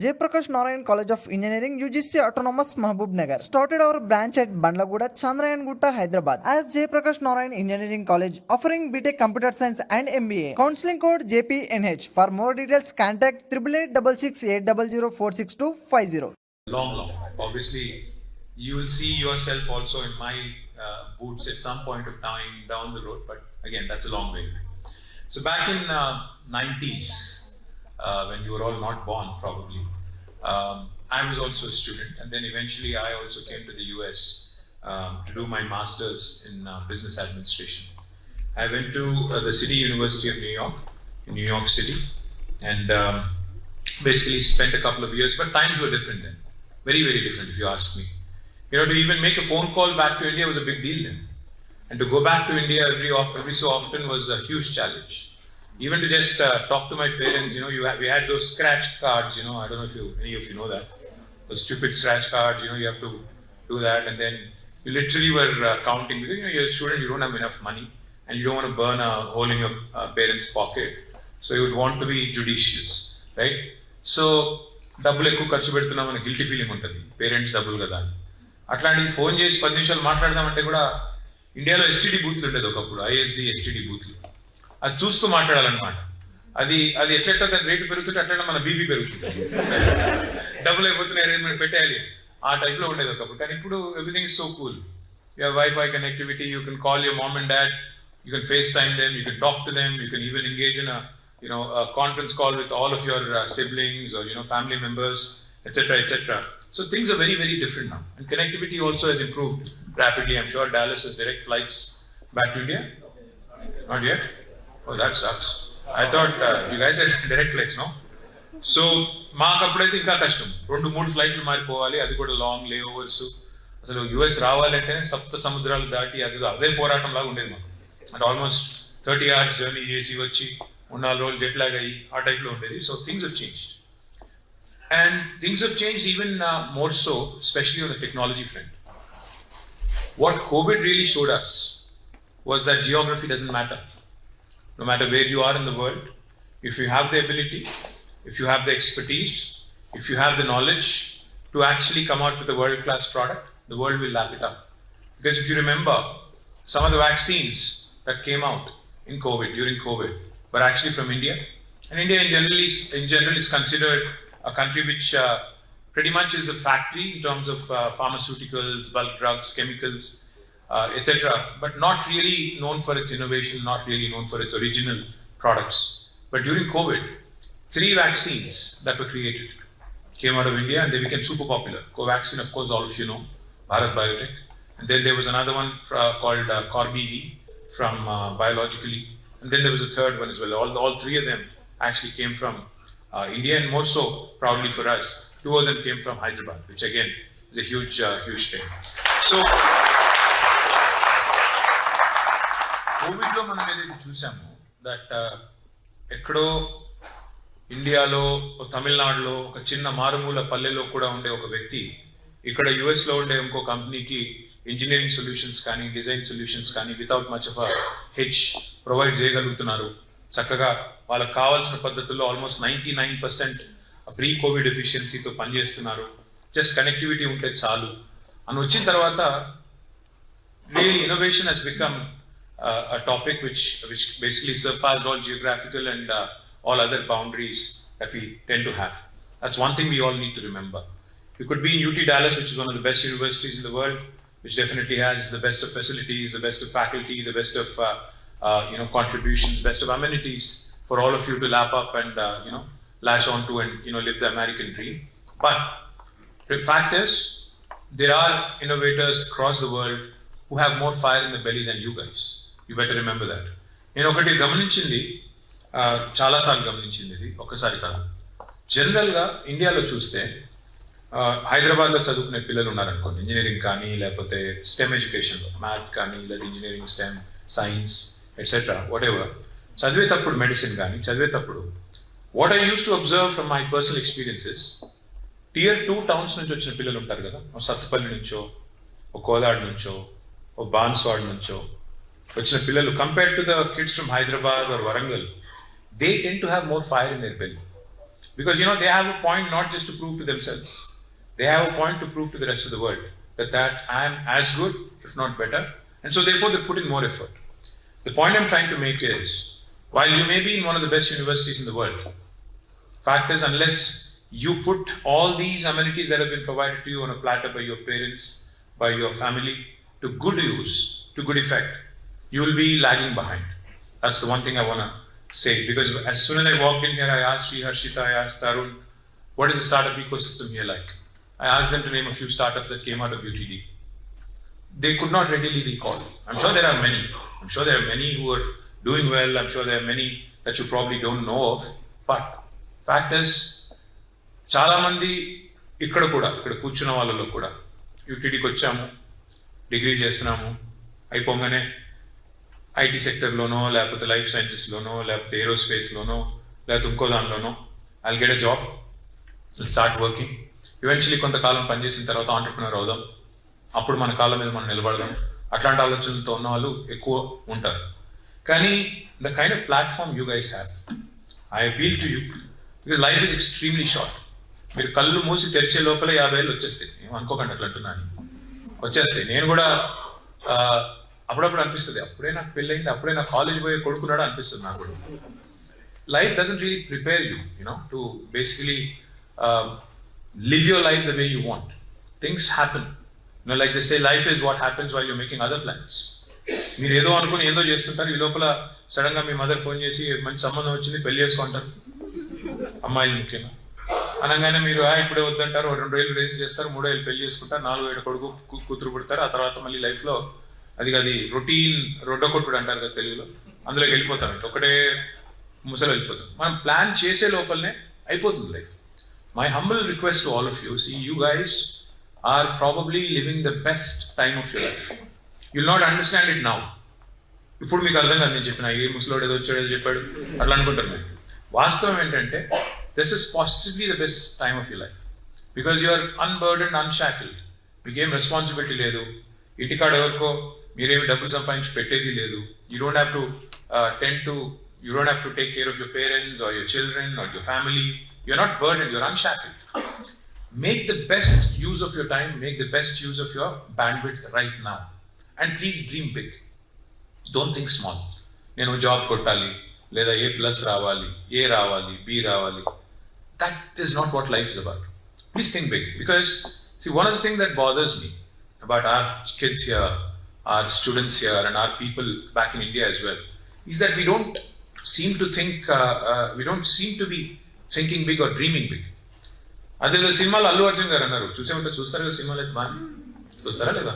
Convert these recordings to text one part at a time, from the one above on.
Jaiprakash Narayan College of Engineering, UGC Autonomous Mahbub Nagar, started our branch at Bandlaguda, Chandrayan Gutta, Hyderabad as Jaiprakash Narayan Engineering College, offering BTech Computer Science and MBA. Counseling code JPNH. For more details, contact 888680046250. Long. Obviously, you will see yourself also in my boots at some point of time down the road, but again, that's a long way. So back in 90s, when you were all not born probably, I was also a student, and then eventually I also came to the US to do my master's in business administration. I went to the City University of New York, in New York City, and basically spent a couple of years, but times were different then. Very, very different if you ask me. You know, to even make a phone call back to India was a big deal then. And to go back to India every so often was a huge challenge. Even to just talk to my parents, you know, we had those scratch cards, you know, I don't know if any of you know that. Those stupid scratch cards, you know, you have to do that, and then you literally were counting, because, you know, you're a student, you don't have enough money, and you don't want to burn a hole in your parents' pocket. So you would want to be judicious, right? So, డబ్బులు ఎక్కువ ఖర్చు పెడుతున్నాం అనే guilty feeling ఉంటుంది, parents డబ్బులు కదా అని. అట్లాంటివి ఫోన్ చేసి 10 నిమిషాలు మాట్లాడదామంటే కూడా ఇండియాలో ఎస్టీడీ బూత్లు ఉండేది ఒకప్పుడు, ఐఎస్డి ఎస్టీడీ బూత్లు. అది చూస్తూ మాట్లాడాలన్నమాట. అది ఎట్లెట్లా దాని రేటు పెరుగుతుంటే అట్లా మన బీపీ పెరుగుతుంది. డబ్బులు అయిపోతున్నాయి మనం పెట్టేయాలి, ఆ టైప్లో ఉండేది ఒకప్పుడు. కానీ ఇప్పుడు everything is so cool. You have wifi connectivity, you can call your mom and dad, you can face time them, you can talk to them, you can even engage in a conference call with all of your siblings or family members, etc. So things are very, very different now, and connectivity also has improved rapidly. I'm sure Dallas has direct flights back to India. Not yet? Oh, that sucks. I thought you guys had direct flights, no? So మాకు అప్పుడైతే ఇంకా కష్టం, 2-3 ఫ్లైట్లు మారిపోవాలి, అది కూడా long లేఓవర్స్. అసలు US రావాలంటేనే సప్త సముద్రాలు దాటి అదే పోరాటం లాగా ఉండేది మాకు. అంటే ఆల్మోస్ట్ 30 hours జర్నీ చేసి వచ్చి 3-4 రోజులు జెట్ లాగ్ అయ్యి ఆ టైప్లో ఉండేది. So things have changed, and things have changed even more so, especially on the technology front. What COVID really showed us was that geography doesn't matter. No matter where you are in the world, if you have the ability, if you have the expertise, if you have the knowledge to actually come out with a world-class product, the world will lap it up. Because if you remember, some of the vaccines that came out during COVID, were actually from India. And India in general is considered a country which pretty much is the factory in terms of pharmaceuticals, bulk drugs, chemicals, etc. But not really known for its innovation, not really known for its original products. But during COVID, 3 vaccines that were created came out of India, and they became super popular. Covaxin, of course, all of you know, Bharat Biotech. And then there was another one called Corbev from Biologically. And then there was a third one as well. All 3 of them actually came from India, and more so, proudly for us, 2 of them came from Hyderabad, which again is a huge thing. So, కోవిడ్లో మనం ఏదైతే చూసామో, that ఎక్కడో ఇండియాలో, తమిళనాడులో, ఒక చిన్న మారుమూల పల్లెలో కూడా ఉండే ఒక వ్యక్తి ఇక్కడ యుఎస్లో ఉండే ఇంకో కంపెనీకి ఇంజనీరింగ్ సొల్యూషన్స్ కానీ, డిజైన్ సొల్యూషన్స్ కానీ without much of H provide చేయగలుగుతున్నారు. చక్కగా వాళ్ళకి కావాల్సిన పద్ధతుల్లో ఆల్మోస్ట్ 99% ప్రీ కోవిడ్ ఎఫిషియన్సీతో పనిచేస్తున్నారు. జస్ట్ కనెక్టివిటీ ఉంటే చాలు అని వచ్చిన తర్వాత, really innovation has become a topic which basically surpassed all geographical and all other boundaries that we tend to have. That's one thing we all need to remember. You could be in UT Dallas, which is one of the best universities in the world, which definitely has the best of facilities, the best of faculty, the best of contributions, best of amenities for all of you to lap up and lash onto and live the American dream. But the fact is, there are innovators across the world who have more fire in the belly than you guys. You better remember that. నేను ఒకటి గమనించింది, చాలాసార్లు గమనించింది, ఇది ఒక్కసారి కాదు. జనరల్గా ఇండియాలో చూస్తే హైదరాబాద్లో చదువుకునే పిల్లలు ఉన్నారనుకోండి, ఇంజనీరింగ్ కానీ లేకపోతే స్టెమ్ ఎడ్యుకేషన్లో, మ్యాథ్ కానీ లేదా engineering, stem, science etcetera whatever చదివేటప్పుడు, మెడిసిన్ కానీ చదివేటప్పుడు, what I use to observe from my personal experiences, Tier 2 towns నుంచి వచ్చిన పిల్లలు ఉంటారు కదా, ఓ సత్తుపల్లి నుంచో, ఓ కోదాడ్ నుంచో, ఓ బాన్స్వాడ్ నుంచో వచ్చిన పిల్లలు, compared to the kids from Hyderabad or Warangal, they tend to have more fire in their belly, Because they have a point not just to prove to themselves. They have a point to prove to the rest of the world that I am as good, if not better. And so therefore they put in more effort. The point I'm trying to make is, while you may be in one of the best universities in the world, fact is, unless you put all these amenities that have been provided to you on a platter by your parents, by your family, to good use, to good effect, you will be lagging behind. That's the one thing I want to say. Because as soon as I walked in here, I asked Sri Harshita, I asked Tarun, what is the startup ecosystem here like? I asked them to name a few startups that came out of UTD. They could not readily recall. I'm sure there are many. I'm sure there are many who are doing well. I'm sure there are many that you probably don't know of. But fact is, చాలా మంది ఇక్కడ కూర్చున్న వాళ్ళలో కూడా యూటీడీకి వచ్చాము, degree చేస్తున్నాము, అయిపోగానే IT సెక్టర్లోనో లేకపోతే లైఫ్ సైన్సెస్లోనో లేకపోతే ఏరోస్పేస్లోనో లేకపోతే ఇంకో దానిలోనో I get a job, start working, eventually కొంతకాలం పనిచేసిన తర్వాత ఆంటర్ప్రినర్ అవుదాం, అప్పుడు మన కాళ్ళ మీద మనం నిలబడదాం, అట్లాంటి ఆలోచనలతో ఉన్న వాళ్ళు ఎక్కువ ఉంటారు. కానీ the kind of platform you guys have, I appeal to you, because life is extremely short. మీరు కళ్ళు మూసి తెరిచే లోపల 50 ఏళ్ళు వచ్చేస్తాయి. ఏమనుకోకండి అట్లా అంటున్నాను, వచ్చేస్తాయి. నేను కూడా అప్పుడప్పుడు అనిపిస్తుంది, అప్పుడే నాకు పెళ్ళయింది, అప్పుడే నాకు కాలేజ్ పోయే కొడుకున్నాడు అనిపిస్తుంది నాకు కూడా. Life doesn't really prepare you to basically live your life the way you want. Things happen. Like they say, life is what happens while you're making other plans. మీరు ఏదో అనుకుని ఏదో చేస్తుంటారు, ఈ లోపల సడన్ గా మీ మదర్ ఫోన్ చేసి మంచి సంబంధం వచ్చింది, పెళ్లి చేసుకుంటారు, అమ్మాయిలు ముఖ్యంగా అనగానే మీరు ఇప్పుడే వద్దంటారు, 2 ఏళ్ళు రేస్ చేస్తారు, 3 ఏళ్ళు పెళ్లి చేసుకుంటారు, 4 ఏళ్ళు కొడుకు కూతురు పుడతారు. ఆ తర్వాత మళ్ళీ లైఫ్ లో అది రొటీన్ రొడ్డకొట్టుడు అంటారు కదా తెలుగులో, అందులోకి వెళ్ళిపోతాం, ఒకటే ముసలు వెళ్ళిపోతాం. మనం ప్లాన్ చేసే లోపలనే అయిపోతుంది life. My humble request to all of you, see, you guys are probably living the best time of your life. You'll not understand it now. ఇప్పుడు మీకు అర్థం కాదు నేను చెప్పిన, ఏ ముసలోడు ఏదో వచ్చాడో చెప్పాడు అట్లా అనుకుంటారు. మీరు వాస్తవం ఏంటంటే, this is possibly the best time of your life. Because you are unburdened, unshackled. మీకేం రెస్పాన్సిబిలిటీ లేదు, ఇంటికాడ ఎవరికో మీరేమి డబ్బులు సంపాదించి పెట్టేది లేదు. You don't have to take care of your parents or your children or your family. You're not burdened, you're unshackled. Make the best use of your time, make the best use of your bandwidth right now. And please dream big. Don't think small. నేను job కొట్టాలి, లేదా A+ రావాలి, A రావాలి, B రావాలి. That is not what life is about. Please think big. Because, see, one of the things that bothers me about our kids here, our students here, and our people back in India as well, is that we don't seem to be thinking big or dreaming big. అదేదో సినిమాలో అల్లు అర్జున్ గారు అన్నారు, చూస్తారు కదా సినిమాలు అయితే బాగా చూస్తారా లేదా?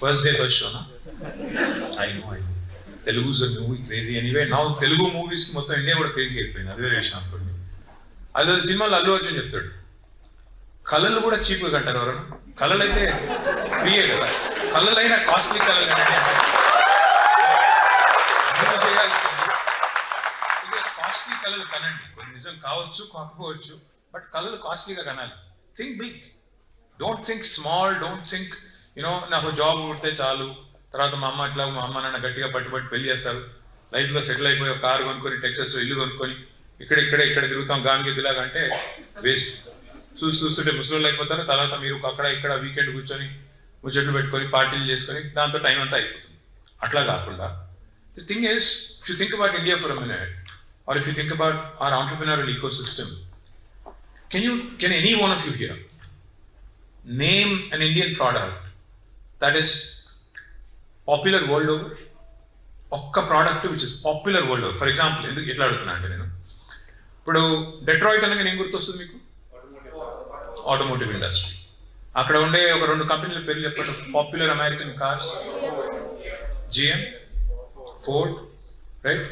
ఫస్ట్ డే ఫస్ట్ షోనా? I know Telugu movie crazy anyway. నా తెలుగు మూవీస్కి మొత్తం ఇండియా కూడా క్రేజీ అయిపోయింది, అదే విషయం అనుకోండి. అదే సినిమాలో అల్లు అర్జున్ చెప్తాడు, కళలు కూడా చీప్గా కంటారు ఎవరన్నా? కళలు అయితే ఫ్రీయే కదా, కళలైనా కాస్ట్లీ కళలు కాస్ట్లీ కళలు కనండి. కొన్ని నిజం కావచ్చు, కాకపోవచ్చు, బట్ కళలు కాస్ట్లీగా కనాలి. Think big, don't think small, don't think నాకు జాబ్ కొడితే చాలు, తర్వాత మా అమ్మ నాన్న గట్టిగా పట్టుబట్టి పెళ్లి చేస్తారు, లైఫ్లో సెటిల్ అయిపోయి ఒక కారు కొనుక్కొని, టెక్సస్లో ఇల్లు కొనుక్కొని ఇక్కడ తిరుగుతాం గానికి ఇదిలాగా అంటే వేస్ట్. చూస్తుంటే ముసలోళ్ళు అయిపోతారు, తర్వాత మీరు అక్కడ ఇక్కడ వీకెండ్ కూర్చొని ముచ్చట్లు పెట్టుకొని పార్టీలు చేసుకొని దాంతో టైం అంతా అయిపోతుంది. అట్లా కాకుండా the thing is, if you think about India for a minute, or if you think about our entrepreneurial ecosystem, can any one of you here name an Indian product that is popular world over? Okka product which is popular world over. For example, enduku etla adugutunna ante nenu ippudu Detroit anagane em gurtostundi meeku? Automotive industry. అక్కడ ఉండే ఒక 2 కంపెనీల పేర్లు చెప్పండి. Popular American cars, GM, Ford, right?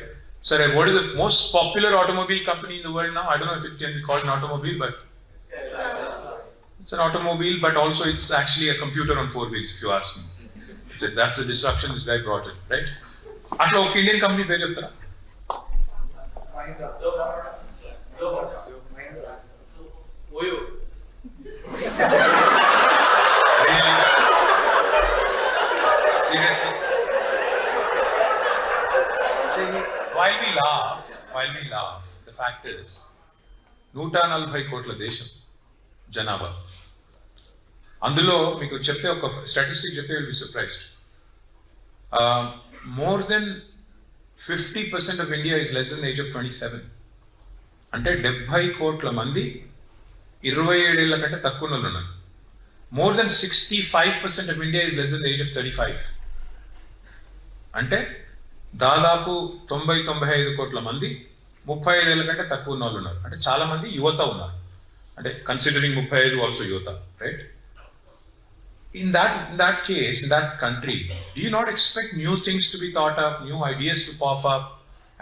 Sir, what is the most popular automobile company in the world now? I don't know if it can be called an automobile, but it's an automobile, but also it's actually a computer on 4 wheels, if you ask me. So that's the disruption this guy brought in, right? Atla oka Indian company pe cheptara. Oyo. Seriously. While we laugh, the fact is, 140 కోట్ల దేశం జనాభా. అందులో మీకు చెప్తే ఒక statistic చెప్తే will be surprised. More than 50% of India is less than the age of 27. అంటే 70 కోట్ల మంది 27 ఏళ్ల కంటే తక్కువ వాళ్ళు ఉన్నారు. More than 65% of India is less than the age of 35. అంటే దాదాపు 90-95 కోట్ల మంది 35 ఏళ్ల కంటే తక్కువ ఉన్న వాళ్ళు ఉన్నారు. అంటే చాలా మంది యువత ఉన్నారు. అంటే కన్సిడరింగ్ 35 ఆల్సో యువత, right? In that case, in that country, do you not expect new things to be thought up, new ideas to pop up,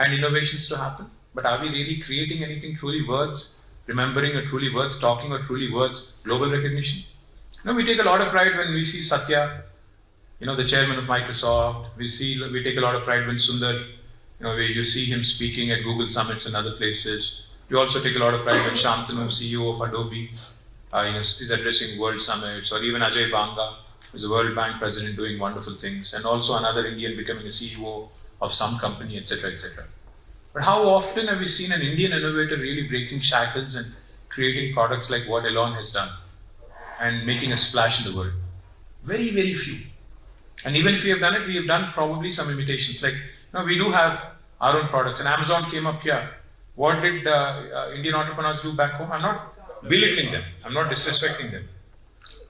and innovations to happen? But are we really creating anything truly worth remembering, or truly worth talking, or truly worth global recognition? You know, we take a lot of pride when we see Satya, you know, the chairman of Microsoft. We take a lot of pride when Sundar, you know, you see him speaking at Google summits and other places. We also take a lot of pride when Shantanu, CEO of Adobe, is addressing world summits, or even Ajay Banga, who is a World Bank president doing wonderful things, and also another Indian becoming a CEO of some company, etc., etc. But how often have we seen an Indian innovator really breaking shackles and creating products like what Elon has done and making a splash in the world? Very, very few. And even if we have done it, we have done probably some imitations. Like, you know, we do have our own products, and Amazon came up here. What did Indian entrepreneurs do back home? I'm not belittling them, I'm not disrespecting them.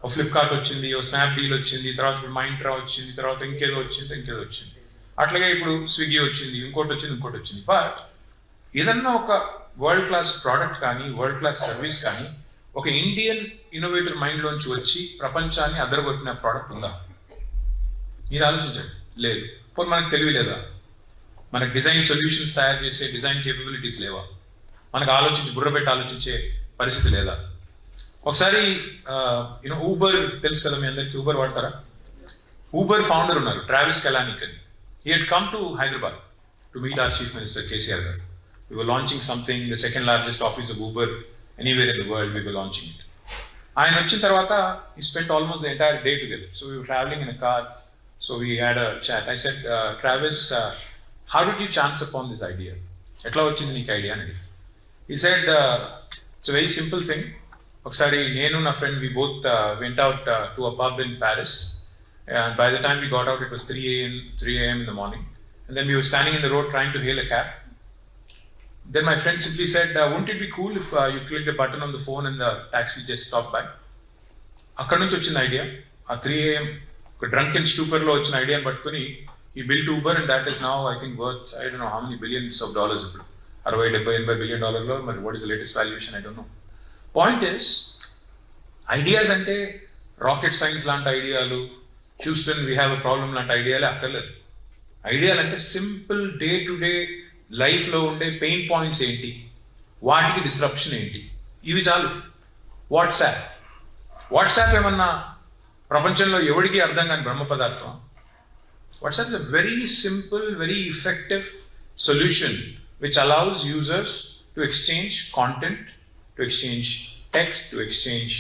ఓ ఫ్లిప్కార్ట్ వచ్చింది, ఓ Snapdeal వచ్చింది, తర్వాత ఇప్పుడు మైంట్రా వచ్చింది, తర్వాత ఇంకేదో వచ్చింది. అట్లాగే ఇప్పుడు స్విగ్గీ వచ్చింది, ఇంకోటి వచ్చింది. బట్ ఏదన్నా ఒక వరల్డ్ క్లాస్ ప్రోడక్ట్ కానీ, వరల్డ్ క్లాస్ సర్వీస్ కానీ ఒక ఇండియన్ ఇన్నోవేటర్ మైండ్లోంచి వచ్చి ప్రపంచాన్ని అదరగొట్టిన ప్రోడక్ట్ ఉందా? మీరు ఆలోచించండి. లేదు. పోనీ మనకు తెలివి లేదా? మనకు డిజైన్ సొల్యూషన్స్ తయారు చేసే డిజైన్ కేపబిలిటీస్ లేవా? మనకు బుర్రపెట్టి ఆలోచించే పరిస్థితి లేదా? ఒకసారి యూనో ఊబర్ తెలుసు కదా మీ అందరికీ, ఊబర్ వాడతారా? ఊబర్ ఫౌండర్ ఉన్నారు, ట్రావిస్ కలానిక్ అని. He had come to Hyderabad to meet our chief minister KCR గారు. We were launching something, the second largest office of Uber anywhere in the world, we were launching it. ఆయన వచ్చిన తర్వాత he spent almost the entire day together. So we were traveling in a car, so we had a chat. I said, Travis, how did you chance upon this idea? ఎట్లా వచ్చింది నీకు idea అని. He said, it's a very simple thing. ఒకసారి నేను నా friend we both went out to a pub in Paris, and by the time we got out it was 3 a.m. in the morning, and then we were standing in the road trying to hail a cab. Then my friend simply said, wouldn't it be cool if you clicked a button on the phone and the taxi just stopped by? అక్కడ నుంచి వచ్చిన idea, ఆ 3 a.m. ఒక drunken స్టూపర్లో వచ్చిన ఐడియాని పట్టుకుని ఈ built Uber, and that is now I think worth I don't know how many billions of dollars. ఇప్పుడు 60-70-80 బిలియన్ డాలర్లో మరి what is the latest valuation I don't know. Point is, ideas అంటే rocket science లాంటి ఐడియాలు, Houston we have a problem లాంటి ఐడియాలే అక్కర్లేదు. ఐడియాలు అంటే simple day to day లైఫ్లో ఉండే పెయిన్ పాయింట్స్ ఏంటి, వాటికి డిస్రప్షన్ ఏంటి, ఇవి చాలు. వాట్సాప్ ఏమన్నా ప్రపంచంలో ఎవరికి అర్థం కాని బ్రహ్మ పదార్థం? WhatsApp is a very simple, very effective solution which allows users to exchange content, to exchange text, to exchange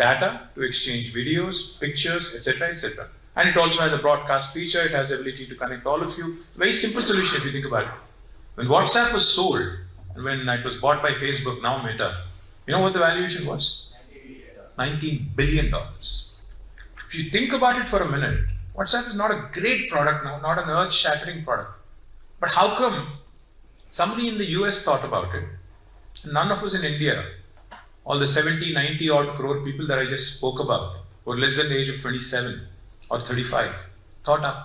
data, to exchange videos, pictures, etc., etc. And it also has a broadcast feature. It has the ability to connect all of you. Very simple solution if you think about it. When WhatsApp was sold, and when it was bought by Facebook, now Meta, you know what the valuation was? $19 billion. If you think about it for a minute, WhatsApp is not a great product now, not an earth-shattering product. But how come somebody in the US thought about it, and none of us in India, all the 70-90 odd crore people that I just spoke about, who are less than the age of 27 or 35, thought up?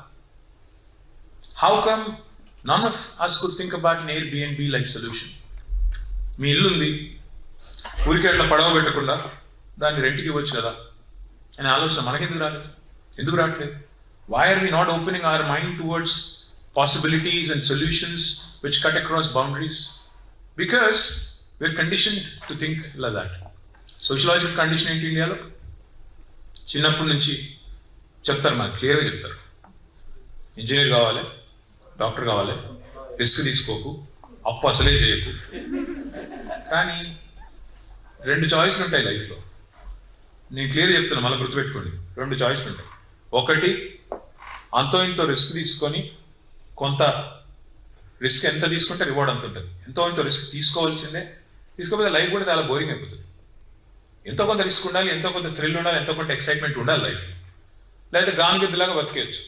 How come none of us could think about an Airbnb-like solution? మీ ఇల్లు ఉంది, ఊరికి అట్లా పడవ పెట్టకుండా దాన్ని రెంట్కి ఇవ్వచ్చు కదా అనే ఆలోచన ఎందుకు రావట్లేదు? Why are we not opening our mind towards possibilities and solutions which cut across boundaries? Because we're conditioned to think like that. Sociological condition ఏంటి ఇండియాలో? చిన్నప్పటి నుంచి చెప్తారు, మనకు క్లియర్గా చెప్తారు, ఇంజనీర్ కావాలి, డాక్టర్ కావాలి, రిస్క్ తీసుకోకు, అప్పు అసలే చేయకు. కానీ 2 చాయిస్లు ఉంటాయి లైఫ్లో. నేను క్లియర్గా చెప్తున్నా, మళ్ళీ గుర్తుపెట్టుకోండి, 2 చాయిస్లు ఉంటాయి. ఒకటి, అంతో ఇంతో రిస్క్ తీసుకొని, కొంత రిస్క్ ఎంత తీసుకుంటే రివార్డ్ అంత ఉంటుంది. ఎంతో ఇంతో రిస్క్ తీసుకోవాల్సిందే, తీసుకోకపోతే లైఫ్ కూడా చాలా బోరింగ్ అయిపోతుంది. ఎంతో కొంత రిస్క్ ఉండాలి, ఎంతో కొంత థ్రిల్ ఉండాలి, ఎంతో కొంత ఎక్సైట్మెంట్ ఉండాలి లైఫ్. లేకపోతే గానుగెద్దులాగా బతికేయచ్చు.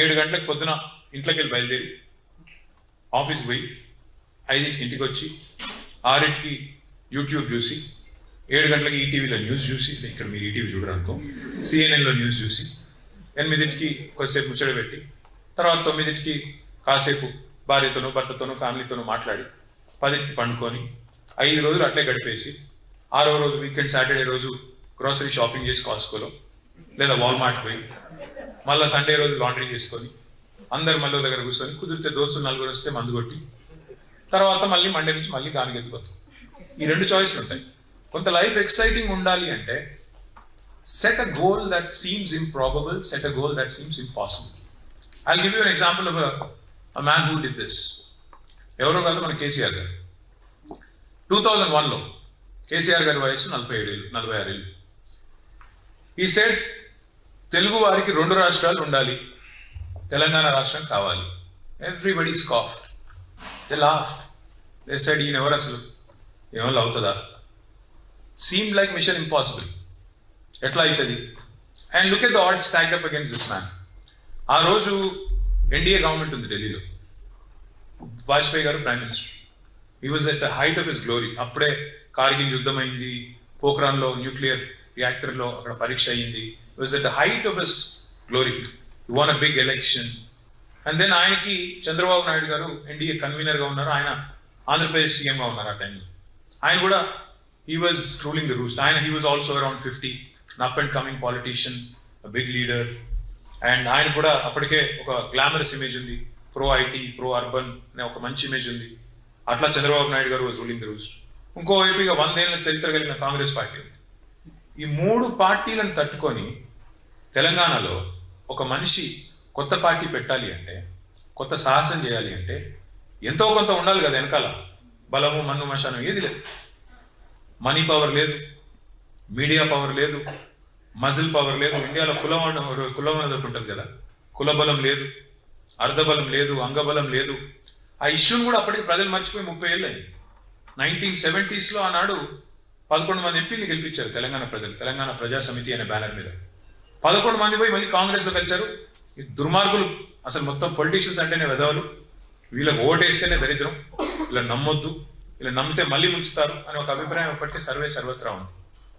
7 గంటలకు పొద్దున ఇంట్లోకి వెళ్ళి బయలుదేరి ఆఫీస్కి పోయి 5కి ఇంటికి వచ్చి 6కి యూట్యూబ్ చూసి 7 గంటలకి ఈటీవీలో న్యూస్ చూసి, ఇక్కడ మీరు ఈటీవీ చూడరనుకో, సిఎన్ఎన్లో న్యూస్ చూసి 8కి కొద్దిసేపు ముచ్చట పెట్టి తర్వాత 9కి కాసేపు భార్యతోనూ భర్తతోనూ ఫ్యామిలీతోనూ మాట్లాడి 10కి పండుకొని 5 రోజులు అట్లే గడిపేసి 6వ రోజు వీకెండ్ సాటర్డే రోజు గ్రోసరీ షాపింగ్ చేసి కాస్కోలో లేదా వాల్మార్ట్ పోయి మళ్ళీ సండే రోజు లాండ్రీ చేసుకొని అందరు మళ్ళీ దగ్గర కూర్చొని కుదిరితే దోస్తులు 4 వస్తే మందు కొట్టి తర్వాత మళ్ళీ మండే నుంచి మళ్ళీ గానిగెత్తుకోతాం. ఈ 2 చాయిస్లు ఉంటాయి. కొంత లైఫ్ ఎక్సైటింగ్ ఉండాలి అంటే set a goal that seems improbable, set a goal that seems impossible. I give you an example of a man who did this. ఎవరో కాదు, మన కేసీఆర్ గారు. 2001లో కేసీఆర్ గారి వయసు 46 ఏళ్ళు. ఈ సెట్ తెలుగు వారికి 2 రాష్ట్రాలు ఉండాలి, తెలంగాణ రాష్ట్రం కావాలి. Everybody scoffed, they laughed, they said ఈయన ఎవరు అసలు, ఏమన్నా అవుతుందా, సీమ్ లైక్ మిషన్ ఇంపాసిబుల్, ఎట్లా అవుతుంది? And look at the odds stacked up against this man. ఆ రోజు ఎన్డీఏ గవర్నమెంట్ ఉంది ఢిల్లీలో, వాజ్పేయి గారు prime minister. He was at the height of his glory. అప్పుడే కార్గిల్ యుద్ధం అయింది, పోఖ్రాన్లో న్యూక్లియర్ రియాక్టర్లో అక్కడ పరీక్ష అయింది. He was at the height of his glory. He won a big election. And then ఆయనకి చంద్రబాబు నాయుడు గారు ఎన్డీఏ కన్వీనర్గా ఉన్నారు, ఆయన ఆంధ్రప్రదేశ్ సీఎంగా ఉన్నారు ఆ టైంలో. ఆయన కూడా he was ruling the roost. ఆయన he was also around 50, an up and coming politician, a big leader. And ఆయన కూడా అప్పటికే ఒక గ్లామరస్ ఇమేజ్ ఉంది, ప్రో ఐటీ, ప్రో అర్బన్ అనే ఒక మంచి ఇమేజ్ ఉంది. అట్లా చంద్రబాబు నాయుడు గారు వాజ్ రూలింగ్ ది రూస్ట్. ఇంకోవైపు ఇక 100 ఏళ్ళ చరిత్ర కలిగిన కాంగ్రెస్ పార్టీ ఉంది. ఈ 3 పార్టీలను తట్టుకొని తెలంగాణలో ఒక మనిషి కొత్త పార్టీ పెట్టాలి అంటే, కొత్త సాహసం చేయాలి అంటే ఎంతో కొంత ఉండాలి కదా వెనకాల. బలము, మన్ను, మశానం ఏది లేదు. మనీ పవర్ లేదు, మీడియా పవర్ లేదు, మజిల్ పవర్ లేదు. ఇండియాలో కులం అనేది ఒకటి ఉంటుంది కదా, కులబలం లేదు, అర్ధబలం లేదు, అంగబలం లేదు. ఆ ఇష్యూని కూడా అప్పటికి ప్రజలు మర్చిపోయి 30 ఏళ్ళు అయింది. 1970s ఆనాడు 11 మంది ఎంపీలు గెలిపించారు తెలంగాణ ప్రజలు, తెలంగాణ ప్రజా సమితి అనే బ్యానర్ మీద. 11 మంది పోయి మళ్ళీ కాంగ్రెస్లో కలిశారు. ఈ దుర్మార్గులు, అసలు మొత్తం పొలిటీషియన్స్ అంటేనే వెధవలు, వీళ్ళకి ఓటేస్తేనే దరిద్రం, ఇలా నమ్మొద్దు, ఇలా నమ్మితే మళ్ళీ ముంచుతారు అని ఒక అభిప్రాయం అప్పటికే సర్వత్రా ఉంది.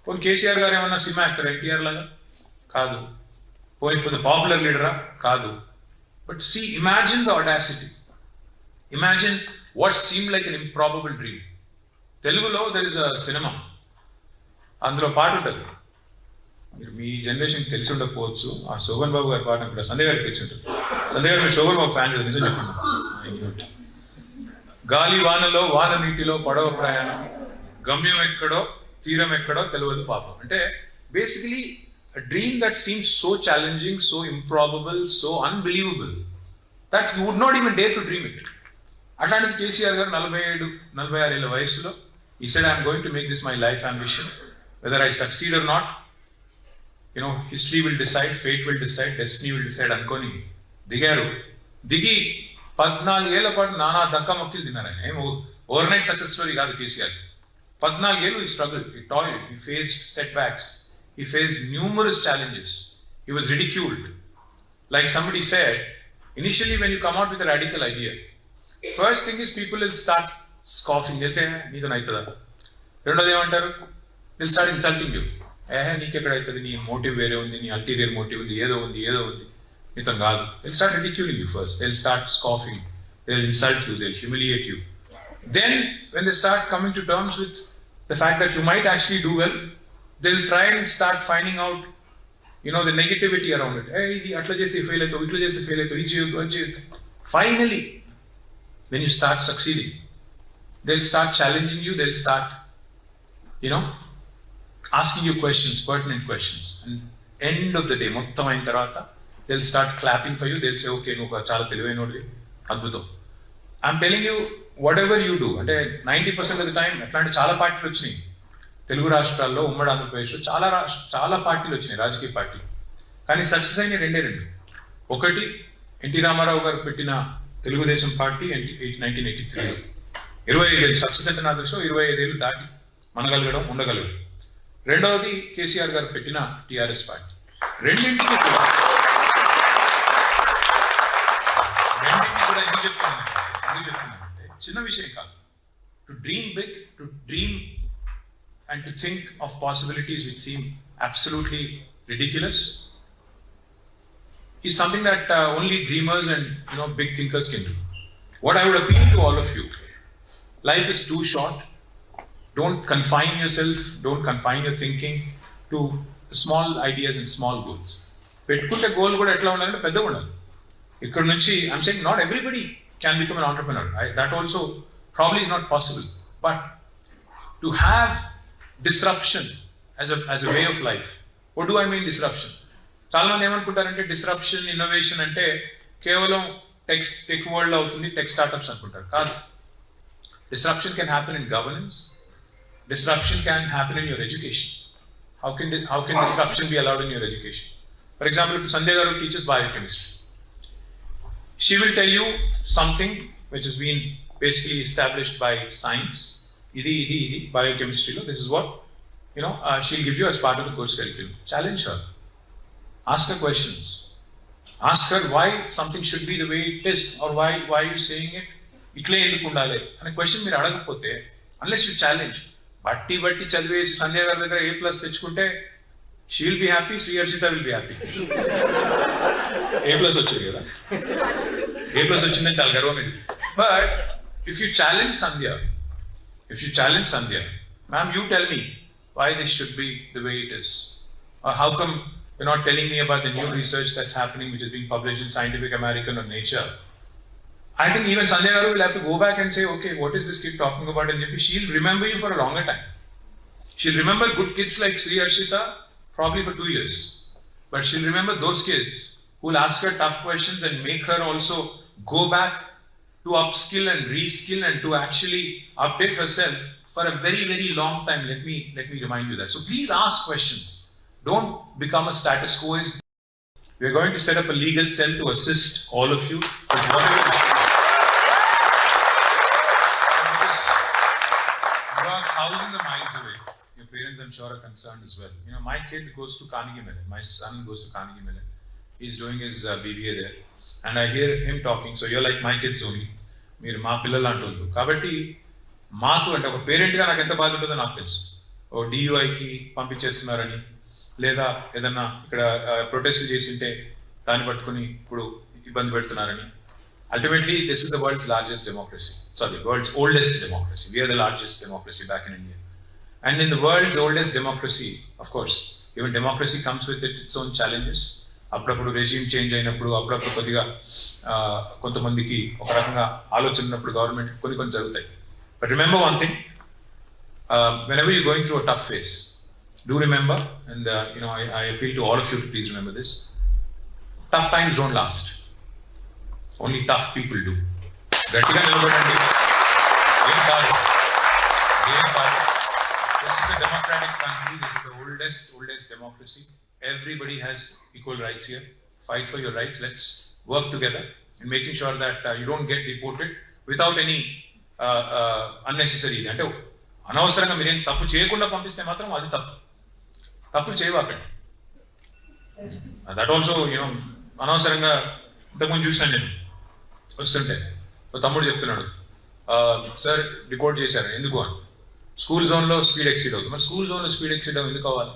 పోనీ కేసీఆర్ గారు ఏమన్నా సినిమా యాక్టర్ ఎన్టీఆర్ లాగా? కాదు. పోనీ పాపులర్ లీడరా? కాదు. But see, imagine the audacity, imagine what seem like an improbable dream. తెలుగులో దర్ ఇస్ అ సినిమా, అందులో పాట ఉంటుంది, మీరు మీ జనరేషన్ తెలిసి ఉండకపోవచ్చు. ఆ శోభన్ బాబు గారి పాట కూడా సంజయ్ గారికి తెలిసి ఉంటుంది. సంజయ్ గారు మీరు శోభన్ బాబు ఫ్యాన్ కదా, నిజం చెప్పండి. గాలి వానలో, వాన నీటిలో పడవ ప్రయాణం, గమ్యం ఎక్కడో తీరం ఎక్కడో తెలియదు పాపం. అంటే basically a dream that seems so challenging, so improbable, so unbelievable that you would not even dare to dream it. అట్లాంటిది కేసీఆర్ గారు 47-46 ఏళ్ళ వయసులో he said, I am going to make this my life ambition, whether I succeed or not, history will decide, fate will decide, destiny will decide అనుకొని దిగారు. దిగి 14 ఏళ్ల పాటు నానా దక్కా మొక్కిలు తిన్నారు. ఆయన ఏమో ఓవర్ నైట్ సక్సెస్ స్టోరీ కాదు కేసీఆర్. 14 ఏళ్ళు he struggled, he toiled, he faced setbacks, he faced numerous challenges, he was ridiculed. Like somebody said, initially when you come out with a radical idea, first thing is people will start scoffing. They'll say, నీతో అవుతుందా? రెండోది ఏమంటారు? they'll start insulting you. నీకెక్కడ అవుతుంది, నీ motive వేరే ఉంది, నీ ulterior motive ఉంది, ఏదో ఉంది, నీతో కాదు. they'll start ridiculing you first, they'll start scoffing, they'll insult you, they'll humiliate you. Then when they start coming to terms with the fact that you might actually do well, they'll try and start finding out the negativity around it. ఇది అట్లా చేస్తే fail అవుతావు, ఇట్లా చేస్తే fail అవుతావు, ఇది చేయొద్దు, అది చేయొద్దు. Finally, when you start succeeding, they'll start challenging you, they'll start asking you questions, pertinent questions. And end of the day, మొత్తం అయిన తర్వాత they'll start clapping for you, they'll say, okay, నువ్వు చాలా తెలివైనోడివి, అద్భుతం. I'm telling you, whatever you do, అంటే 90% of the time అట్లాంటి చాలా పార్టీలు వచ్చినాయి తెలుగు రాష్ట్రాల్లో, ఉమ్మడి ఆంధ్రప్రదేశ్లో చాలా పార్టీలు వచ్చినాయి, రాజకీయ పార్టీలు. కానీ సక్సెస్ అయిన 2. ఒకటి ఎన్టీ రామారావు గారు పెట్టిన తెలుగుదేశం పార్టీ 1983లో, 25 ఏళ్ళు సక్సెస్ అంటే నా దృష్టిలో 25 ఏళ్ళు దాటి మనగలగడం ఉండగలగడం. రెండవది కేసీఆర్ గారు పెట్టిన టీఆర్ఎస్ పార్టీ. రెండింటికి కూడా ఎందుకు చెప్తున్నానంటే చిన్న విషయం కాదు. To dream big, to dream and to think of possibilities which seem absolutely ridiculous is something that only dreamers and big thinkers can do. What I would appeal to all of you, life is too short. Don't confine yourself, don't confine your thinking to small ideas and small goals. పెట్టుకుంటే goal కూడా ఎట్లా ఉండాలంటే పెద్దగా ఉండాలి. ఇక్కడ నుంచి I'm saying not everybody can become an entrepreneur. That also probably is not possible. But to have disruption as a way of life. What do I mean disruption? చాలా మంది ఏమనుకుంటారంటే డిస్రప్షన్ ఇన్నోవేషన్ అంటే కేవలం టెక్ వరల్డ్ అవుతుంది, tech startups అనుకుంటారు. కాదు. Disruption can happen in governance. Disruption can happen in your education. How can disruption be allowed in your education? For example, if Sandhya Garu teaches biochemistry, she will tell you something which has been basically established by science. Idi biochemistry. This is what she'll give you as part of the course curriculum. Challenge her. Ask her questions. Ask her why something should be the way it is, or why are you saying it? Itle enduku undale ane question meer adagapothe, unless you challenge. బట్టి చదివేసి సంధ్య గారి దగ్గర A+ తెచ్చుకుంటే she will be happy, Sri Harshita will be happy. A+ వచ్చింది కదా, A+ వచ్చిందని చాలా గర్వం ఇది. But if you challenge Sandhya, ma'am you tell me why this should be the way it is, or how come you're not telling me about the new research that's happening which is being published in Scientific American or Nature. I think even Sandhya Garu will have to go back and say, okay, what is this kid talking about? And she'll remember you for a longer time. She'll remember good kids like Sri Harshita probably for 2 years. But she'll remember those kids who will ask her tough questions and make her also go back to upskill and reskill and to actually update herself for a very, very long time. Let me remind you that. So please ask questions. Don't become a status quoist. We are going to set up a legal cell to assist all of you with whatever issues. Thousands of miles away. Your parents, I'm sure, are concerned as well. My kid goes to Carnegie Mellon. My son goes to Carnegie Mellon. He's doing his BBA there. And I hear him talking, so you're like my kids only. మీరు మా పిల్లలు అంటుండ్రు. కాబట్టి మాకు అంటే ఒక పేరెంట్గా నాకు ఎంత బాధ ఉంటుందో నాకు తెలుసు. ఓ DUIకి పంపించేస్తున్నారని, లేదా ఏదన్నా ఇక్కడ ప్రొటెస్ట్లు చేసింటే దాన్ని పట్టుకుని ఇప్పుడు ఇబ్బంది పెడుతున్నారని. Ultimately, this is the world's largest democracy. Sorry, world's oldest democracy. We are the largest democracy back in India. And in the world's oldest democracy, of course, even democracy comes with its own challenges. అప్పుడప్పుడు resume change అయినప్పుడు, అప్పుడప్పుడు కొద్దిగా కొంతమందికి ఒక రకంగా ఆలోచన ఉన్నప్పుడు government కొన్ని జరుగుతాయి. But remember one thing, whenever you're going through a tough phase, do remember, and I appeal to all of you to please remember this: tough times don't last. Only tough people do. గట్టిగా నిలబడండి. ఏం కాదు. This is a democratic country. This is the oldest democracy. Everybody has equal rights here. Fight for your rights. Let's work together in making sure that you don't get deported without any unnecessary. అంటే అనవసరంగా మీరేం తప్పు చేయకుండా పంపిస్తే మాత్రం అది తప్పులు చేయవాకండి. That also అనవసరంగా ఇంతకుముందు చూసినాను నేను వస్తుంటే ఒక తమ్ముడు చెప్తున్నాడు, సార్ రిపోర్ట్ చేశారు ఎందుకు అని. స్కూల్ జోన్లో స్పీడ్ ఎక్సీడ్ అవుతుంది. మరి స్కూల్ జోన్లో స్పీడ్ ఎక్సీడ్ అవ్వ ఎందుకు అవ్వాలి?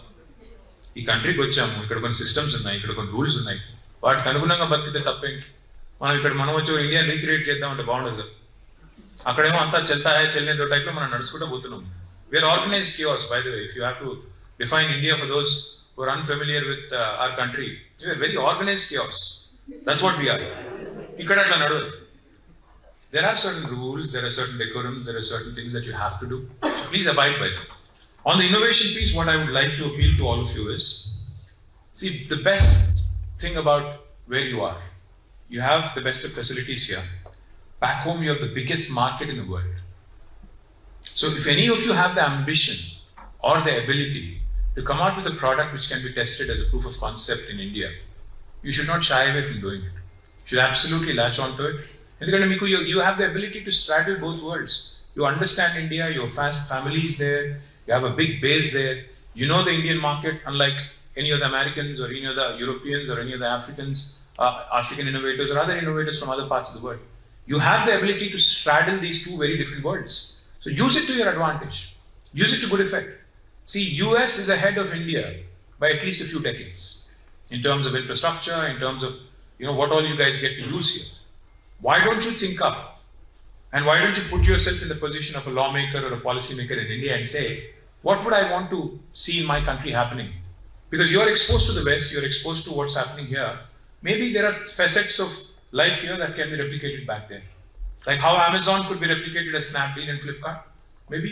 ఈ కంట్రీకి వచ్చాము, ఇక్కడ కొన్ని సిస్టమ్స్ ఉన్నాయి, ఇక్కడ కొన్ని రూల్స్ ఉన్నాయి, వాటికి అనుగుణంగా బతికితే తప్పేంటి? మనం వచ్చి ఇండియాని రీక్రియేట్ చేద్దామంటే బాగుండదు కదా. అక్కడేమో అంతా చెల్లేదో టైప్లో మనం నడుచుకుంటూ పోతున్నాం. We're organized chaos, by the way. If you have to define India for those who are unfamiliar with our country, we are very organized chaos. That's what we are. ఇక్కడ అట్లా నడవదు. There are certain rules, there are certain decorums, there are certain things that you have to do. So please abide by them. On the innovation piece, what I would like to appeal to all of you is, see, the best thing about where you are, you have the best of facilities here. Back home, you have the biggest market in the world. So if any of you have the ambition or the ability to come out with a product which can be tested as a proof of concept in India, you should not shy away from doing it. You should absolutely latch onto it. ఎందుకంటే మీకు you have the ability to straddle both worlds. You understand India, your family is there, you have a big base there, you know the Indian market, unlike any of the Americans or any of the Europeans or any of the Africans, African innovators or other innovators from other parts of the world. You have the ability to straddle these two very different worlds. So use it to your advantage. Use it to good effect. See, US is ahead of India by at least a few decades in terms of infrastructure, in terms of what all you guys get to use here. Why don't you think up? And why don't you put yourself in the position of a lawmaker or a policymaker in India and say, what would I want to see in my country happening? Because you're exposed to the West, you're exposed to what's happening here. Maybe there are facets of life here that can be replicated back there. Like how Amazon could be replicated as Snapdeal and Flipkart. Maybe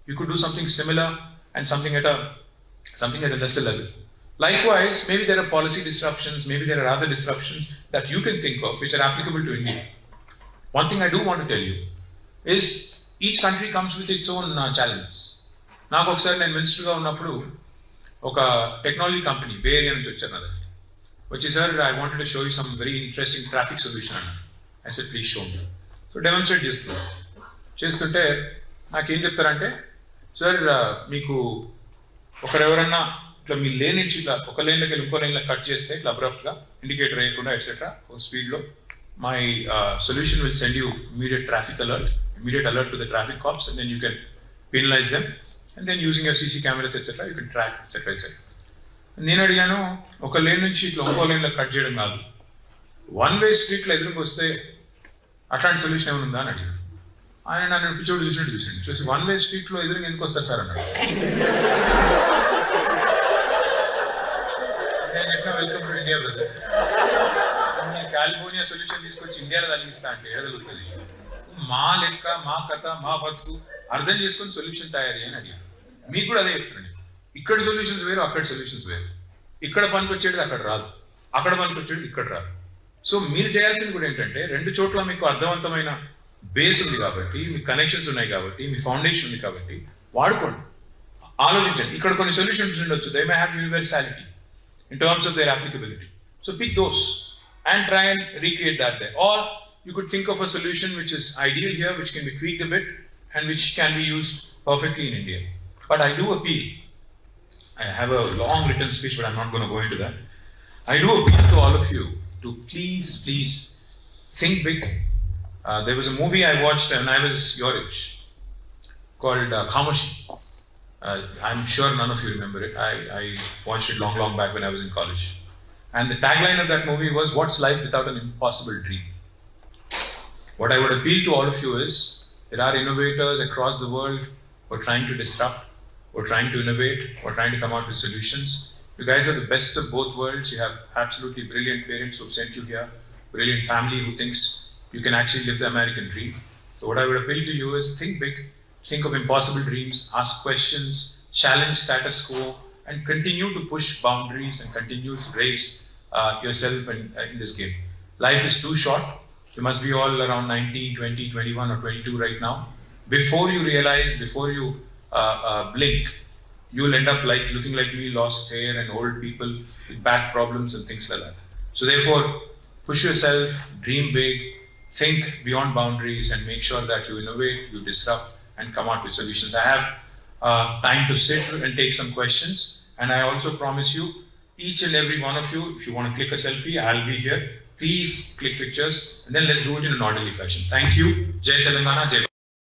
you could do something similar and something at a lesser level. Likewise, maybe there are policy disruptions, maybe there are other disruptions that you can think of which are applicable to India. One thing I do want to tell you is each country comes with its own challenges. నాకు ఒకసారి నేను మినిస్టర్గా ఉన్నప్పుడు ఒక technology company బే area నుంచి వచ్చారు నా దగ్గర వచ్చి sir I wanted to show you some very interesting traffic solution అన్నారు. I said please show me. So demonstrate చేస్తుంటే నాకేం చెప్తారంటే సార్ మీకు ఒకరెవరన్నా ఇట్లా మీ లేన్ నుంచి ఇట్లా ఒక లేన్లోకి వెళ్ళి ఇంకో లేన్లో కట్ చేస్తే ఇట్లా అబ్రప్ట్గా ఇండికేటర్ వేయకుండా ఎట్సెట్రా ఒక స్పీడ్లో my solution will send you immediate alert to the traffic cops and then you can penalize them and then using your CC cameras etc. you can track etc. నేను అడిగాను ఒక lane నుంచి ఇట్లా ఇంకో లేన్లో cut చేయడం కాదు వన్ వే స్ట్రీట్లో ఎదురుకు వస్తే అట్లాంటి సొల్యూషన్ ఏమైనా ఉందా అని అడిగాను. ఆయన నన్ను పిచ్చోడు చూసి వన్ వే స్ట్రీట్లో ఎదురుగా ఎందుకు వస్తారు సార్ అన్నాడు. నేను చెప్పిన వెల్కమ్ టు ఇండియా బ్రదర్. నేను కాలిఫోర్నియా సొల్యూషన్ తీసుకొచ్చి ఇండియాలో తగ్గిస్తా అంటే ఎడగలుగుతుంది. మా లెక్క మా కథ మా బతుకు అర్థం చేసుకొని సొల్యూషన్ తయారీ అని అడిగాను. మీకు కూడా అదే చెప్తున్నాను. ఇక్కడ సొల్యూషన్స్ వేరు, అక్కడ సొల్యూషన్స్ వేరు. ఇక్కడ పనికి వచ్చేది అక్కడ రాదు, అక్కడ పనికి వచ్చేది ఇక్కడ రాదు. సో మీరు చేయాల్సింది కూడా ఏంటంటే రెండు చోట్ల మీకు అర్థవంతమైన బేస్ ఉంది కాబట్టి, మీ కనెక్షన్స్ ఉన్నాయి కాబట్టి, మీ ఫౌండేషన్ ఉంది కాబట్టి వాడుకోండి, ఆలోచించండి. ఇక్కడ కొన్ని సొల్యూషన్స్ ఉండొచ్చు, they may have universality in terms of their applicability. So pick those and try and recreate that there. Or you could think of a solution which is ideal here, which can be tweaked a bit and which can be used perfectly in India. But I do appeal, I have a long written speech but I'm not going to go into that. I do appeal to all of you to please think big. There was a movie I watched when I was your age called Khamoshi. I'm sure none of you remember it. I watched it long back when I was in college. And the tagline of that movie was, what's life without an impossible dream? What I would appeal to all of you is, there are innovators across the world who are trying to disrupt, who are trying to innovate, who are trying to come out with solutions. You guys are the best of both worlds. You have absolutely brilliant parents who sent you here, brilliant family who thinks you can actually live the American dream. So what I would appeal to you is, think big. Think of impossible dreams, ask questions, challenge status quo, and continue to push boundaries and continue to raise yourself in this game. Life is too short. You must be all around 19, 20, 21 or 22 right now. Before you realize, before you blink, you'll end up like looking like me, lost hair and old people with back problems and things like that. So therefore, push yourself, dream big, think beyond boundaries and make sure that you innovate, you disrupt, and come out with solutions. I have time to sit and take some questions, and I also promise you, each and every one of you, if you want to click a selfie, I'll be here. Please click pictures, and then let's do it in an orderly fashion. Thank you. Jai Telangana, Jai.